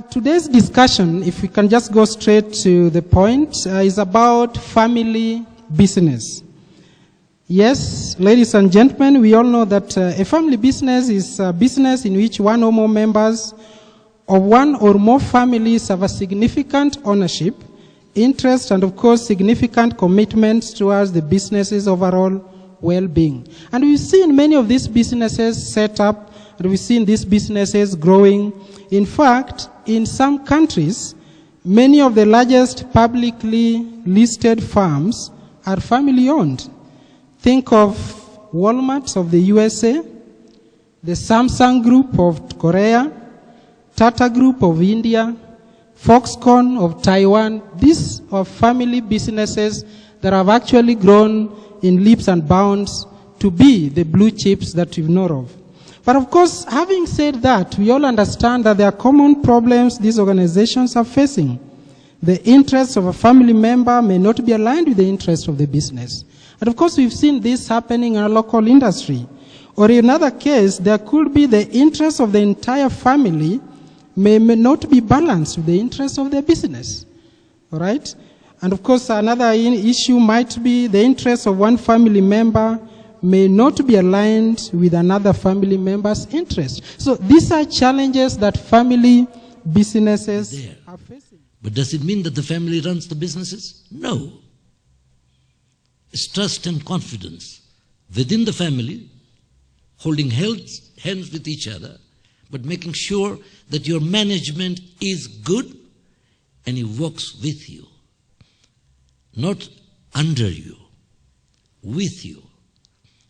Today's discussion, if we can just go straight to the point, is about family business. Yes, ladies and gentlemen, we all know that a family business is a business in which one or more members of one or more families have a significant ownership, interest, and of course significant commitments towards the business's overall well-being. And we've seen many of these businesses set up, and we've seen these businesses growing. In fact, in some countries, many of the largest publicly listed firms are family-owned. Think of Walmart of the USA, the Samsung Group of Korea, Tata Group of India, Foxconn of Taiwan. These are family businesses that have actually grown in leaps and bounds to be the blue chips that you know of. But of course, having said that, we all understand that there are common problems these organizations are facing. The interests of a family member may not be aligned with the interests of the business. And of course, we've seen this happening in a local industry. Or in another case, there could be the interests of the entire family may not be balanced with the interests of their business. All right? And of course, another issue might be the interests of one family member may not be aligned with another family member's interest. So these are challenges that family businesses are facing. But does it mean that the family runs the businesses? No. It's trust and confidence within the family, holding hands with each other, but making sure that your management is good and it works with you. Not under you, with you.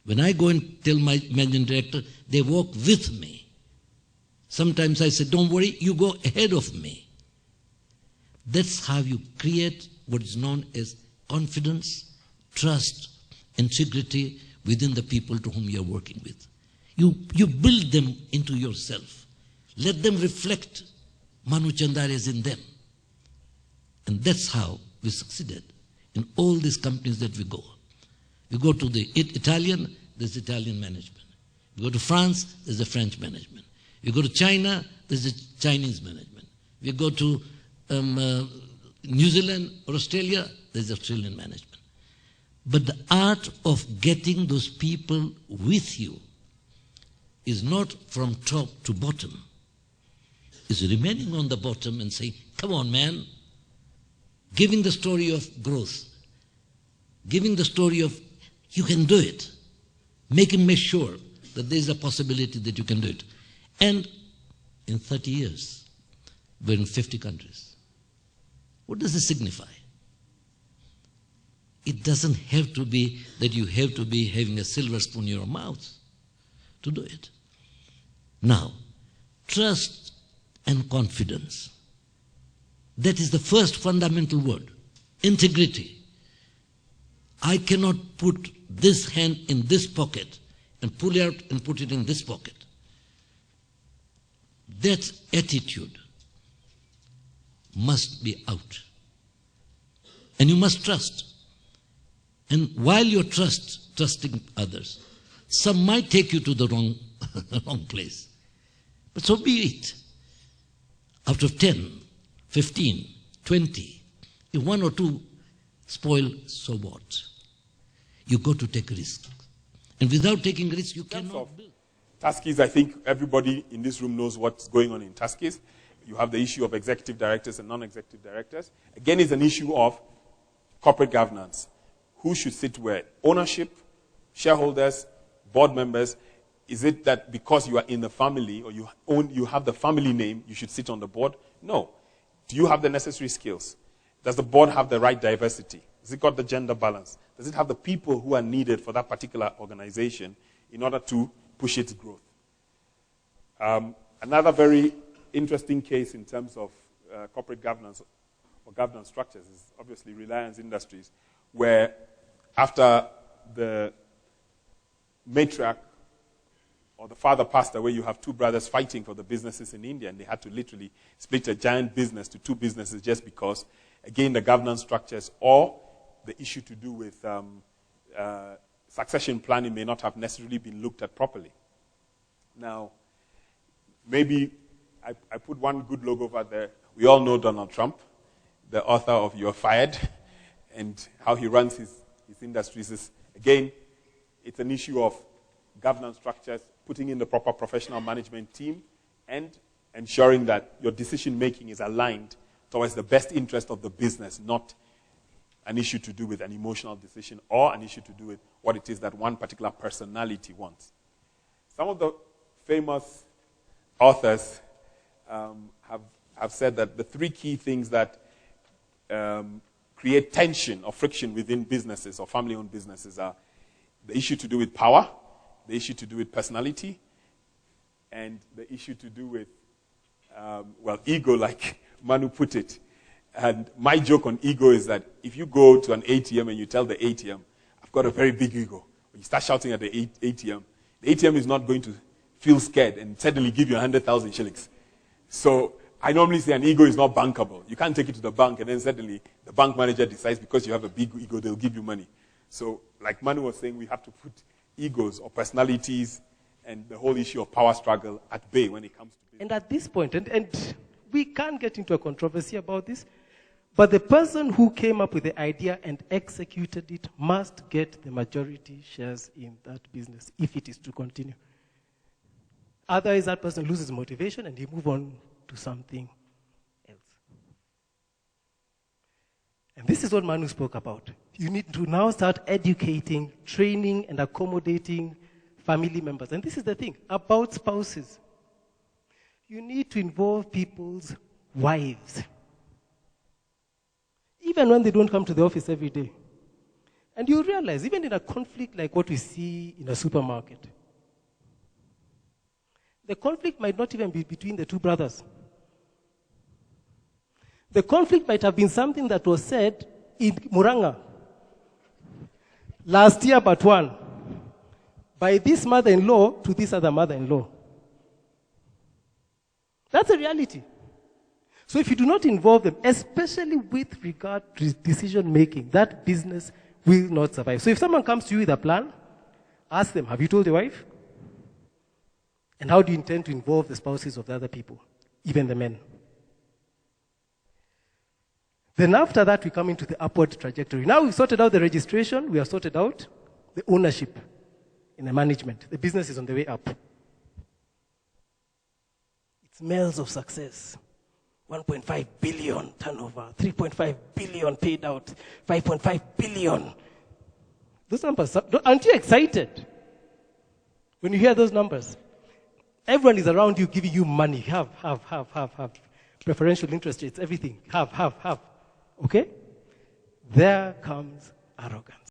When I go and tell my managing director, they work with me. Sometimes I say, don't worry, you go ahead of me. That's how you create what is known as confidence, trust, integrity within the people to whom you are working with. You build them into yourself. Let them reflect Manu Chandares in them. And that's how we succeeded in all these companies that we go. You go to the Italian, there's Italian management. You go to France, there's the French management. You go to China, there's the Chinese management. You go to New Zealand or Australia, there's Australian management. But the art of getting those people with you is not from top to bottom. It's remaining on the bottom and saying, come on, man. Giving the story of growth. Giving the story of, you can do it. Make sure that there is a possibility that you can do it. And in 30 years, we're in 50 countries. What does this signify? It doesn't have to be that you have to be having a silver spoon in your mouth to do it. Now, trust and confidence. That is the first fundamental word. Integrity. I cannot put this hand in this pocket and pull it out and put it in this pocket. That attitude must be out. And you must trust. And while you're trusting others, some might take you to the wrong place. But so be it. Out of 10, 15, 20, if one or two spoil, so what? You got to take risks. And without taking risks, you cannot build. Tuskys, I think everybody in this room knows what's going on in Tuskys. You have the issue of executive directors and non-executive directors. Again, it's an issue of corporate governance. Who should sit where? Ownership, shareholders, board members. Is it that because you are in the family or you have the family name, you should sit on the board? No. Do you have the necessary skills? Does the board have the right diversity? Has it got the gender balance? Does it have the people who are needed for that particular organization in order to push its growth? Another very interesting case in terms of corporate governance or governance structures is obviously Reliance Industries, where after the matriarch or the father passed away, you have two brothers fighting for the businesses in India, and they had to literally split a giant business to two businesses just because, again, the governance structures or the issue to do with succession planning may not have necessarily been looked at properly. Now, maybe I put one good logo over there. We all know Donald Trump, the author of You're Fired, and how he runs his industries. Again, it's an issue of governance structures, putting in the proper professional management team, and ensuring that your decision-making is aligned towards the best interest of the business, not an issue to do with an emotional decision or an issue to do with what it is that one particular personality wants. Some of the famous authors have said that the three key things that create tension or friction within businesses or family-owned businesses are the issue to do with power, the issue to do with personality, and the issue to do with, ego, like Manu put it. And my joke on ego is that if you go to an ATM and you tell the ATM, I've got a very big ego, when you start shouting at the ATM, the ATM is not going to feel scared and suddenly give you 100,000 shillings. So I normally say an ego is not bankable. You can't take it to the bank and then suddenly the bank manager decides because you have a big ego, they'll give you money. So like Manu was saying, we have to put egos or personalities and the whole issue of power struggle at bay when it comes to business. And at this point, and we can't get into a controversy about this, but the person who came up with the idea and executed it must get the majority shares in that business if it is to continue. Otherwise, that person loses motivation and he moves on to something else. And this is what Manu spoke about. You need to now start educating, training, and accommodating family members. And this is the thing about spouses. You need to involve people's wives, even when they don't come to the office every day. And you realize, even in a conflict like what we see in a supermarket, the conflict might not even be between the two brothers. The conflict might have been something that was said in Muranga last year but one, by this mother-in-law to this other mother-in-law. That's a reality. So if you do not involve them, especially with regard to decision-making, that business will not survive. So if someone comes to you with a plan, ask them, have you told your wife? And how do you intend to involve the spouses of the other people, even the men? Then after that, we come into the upward trajectory. Now we've sorted out the registration, we have sorted out the ownership in the management. The business is on the way up. It smells of success. 1.5 billion turnover, 3.5 billion paid out, 5.5 billion. Those numbers, aren't you excited when you hear those numbers? Everyone is around you giving you money. Have. Preferential interest rates, everything. Have. Okay? There comes arrogance.